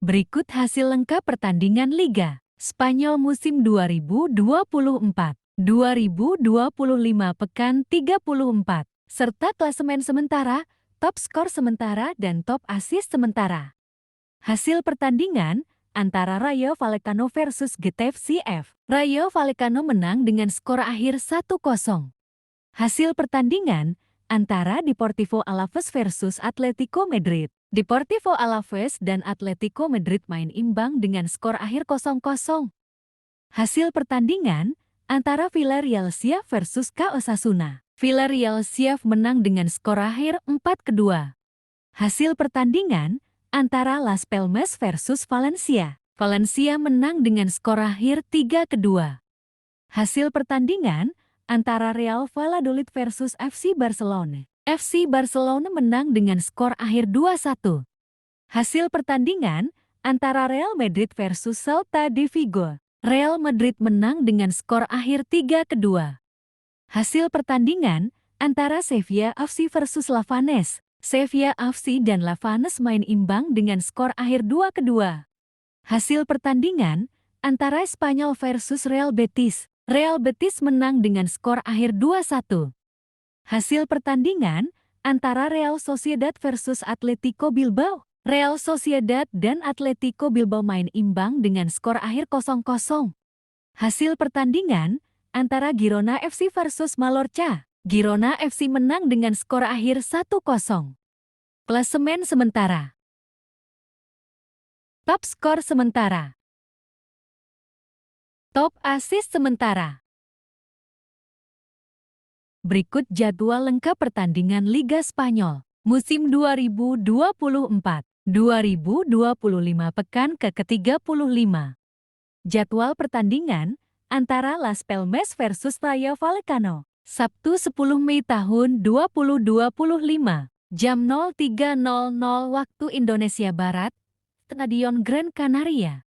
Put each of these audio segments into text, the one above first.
Berikut hasil lengkap pertandingan Liga Spanyol musim 2024-2025 pekan 34, serta klasemen sementara, top skor sementara dan top assist sementara. Hasil pertandingan antara Rayo Vallecano versus Getafe CF. Rayo Vallecano menang dengan skor akhir 1-0. Hasil pertandingan antara Deportivo Alavés versus Atletico Madrid. Deportivo Alavés dan Atletico Madrid main imbang dengan skor akhir 0-0. Hasil pertandingan antara Villarreal CF versus KO Osasuna. Villarreal CF menang dengan skor akhir 4-2. Hasil pertandingan antara Las Palmas versus Valencia. Valencia menang dengan skor akhir 3-2. Hasil pertandingan antara Real Valladolid versus FC Barcelona. FC Barcelona menang dengan skor akhir 2-1. Hasil pertandingan antara Real Madrid versus Celta de Vigo. Real Madrid menang dengan skor akhir 3-2. Hasil pertandingan antara Sevilla FC versus Leganés. Sevilla FC dan Leganés main imbang dengan skor akhir 2-2. Hasil pertandingan antara Espanyol versus Real Betis. Real Betis menang dengan skor akhir 2-1. Hasil pertandingan antara Real Sociedad versus Atletico Bilbao. Real Sociedad dan Atletico Bilbao main imbang dengan skor akhir 0-0. Hasil pertandingan antara Girona FC versus Mallorca. Girona FC menang dengan skor akhir 1-0. Klasemen sementara. Top skor sementara. Top assist sementara. Berikut jadwal lengkap pertandingan Liga Spanyol musim 2024-2025 pekan ke-35. Jadwal pertandingan antara Las Palmas versus Rayo Vallecano. Sabtu 10 Mei tahun 2025, jam 03.00 waktu Indonesia Barat, Stadion Gran Canaria.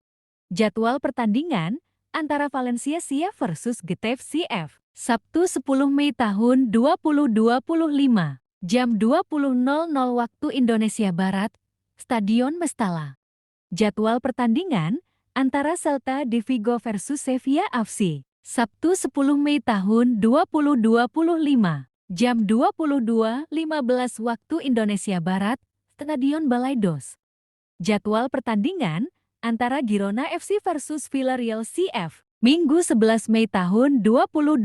Jadwal pertandingan antara Valencia CF versus Getafe CF. Sabtu 10 Mei tahun 2025, jam 20.00 waktu Indonesia Barat, Stadion Mestalla. Jadwal pertandingan antara Celta de Vigo versus Sevilla FC. Sabtu 10 Mei tahun 2025, jam 22.15 waktu Indonesia Barat, Stadion Balaidos. Jadwal pertandingan antara Girona FC versus Villarreal CF. Minggu 11 Mei tahun 2025,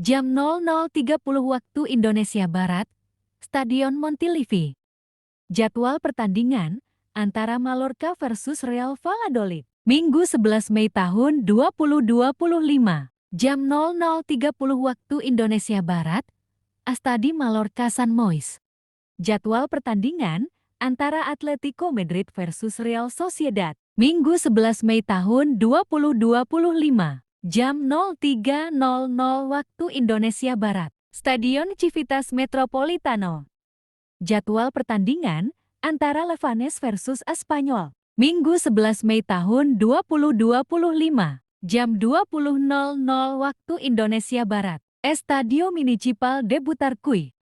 jam 00.30 waktu Indonesia Barat, Stadion Montilivi. Jadwal pertandingan antara Mallorca versus Real Valladolid. Minggu 11 Mei tahun 2025, jam 00.30 waktu Indonesia Barat, Estadi Mallorca San Moix. Jadwal pertandingan antara Atletico Madrid versus Real Sociedad. Minggu 11 Mei tahun 2025, jam 03.00 waktu Indonesia Barat, Stadion Civitas Metropolitano. Jadwal pertandingan antara Leganés versus Espanyol. Minggu 11 Mei tahun 2025, jam 20.00 waktu Indonesia Barat, Estadio Municipal de Butarque.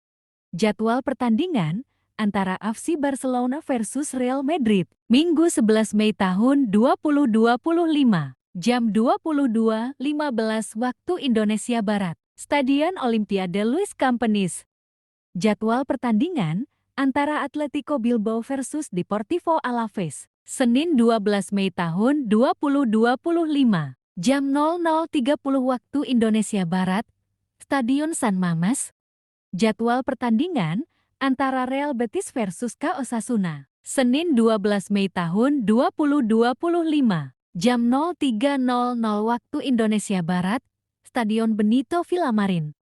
Jadwal pertandingan antara FC Barcelona versus Real Madrid. Minggu 11 Mei tahun 2025, jam 22.15 waktu Indonesia Barat, Stadion Olimpiade Luis Campines. Jadwal pertandingan antara Atletico Bilbao versus Deportivo Alavés. Senin 12 Mei tahun 2025, jam 00.30 waktu Indonesia Barat, Stadion San Mamés. Jadwal pertandingan antara Real Betis versus KO Osasuna. Senin 12 Mei tahun 2025, jam 03.00 waktu Indonesia Barat, Stadion Benito Villamarín.